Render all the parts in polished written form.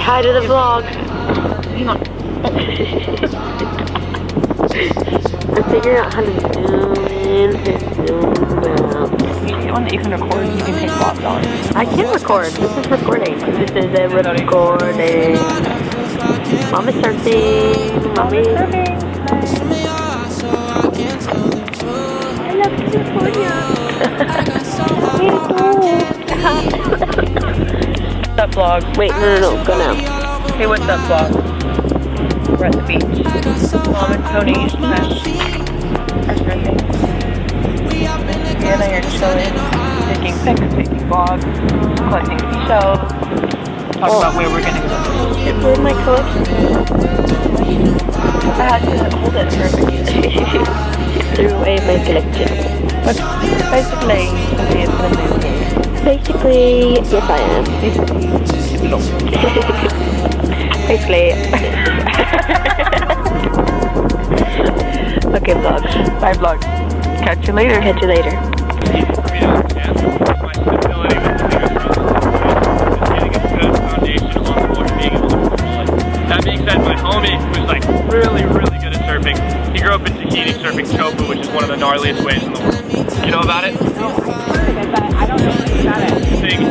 hi to the vlog. Hang on. I'm figuring out how to zoom in and zoom out. You want you can record, you can take vlogs on. I can record. This is recording. This is a recording. Mama's surfing. Mama's surfing. I love California. What's up, vlog? Wait, no, go now. Hey, what's up, vlog? We're at the beach. Mom and Tony are surfing. And I are chilling, taking pics, taking vlogs, collecting seashells, talk about where we're gonna go. It's in my collection. I had to hold it for a minute. She threw away my collection. But basically, Sophie is the movie. Basically, yes I am. Basically. Okay, vlog. Bye, vlog. Catch you later. Catch you later. That being said, my homie, who's like really good at surfing, he grew up in Tahiti surfing Chopu, which is one of the gnarliest waves in the world. You know about it? No, I've heard of it, but I don't know anything about it.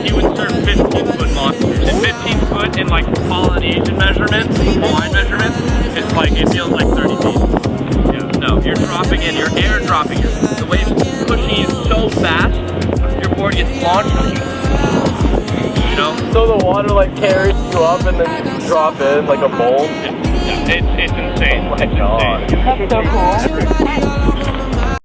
He would surf 15-foot monsters. And 15 foot in like Polynesian measurements, Hawaiian measurements, it's like, it feels like 30 feet. Yeah, no, you're dropping in, you're air dropping in. The wave's pushing you so fast, your board gets launched on you. You know? So the water like carries you up and then you drop in like a bowl? It's insane. Oh my God. That's so cool.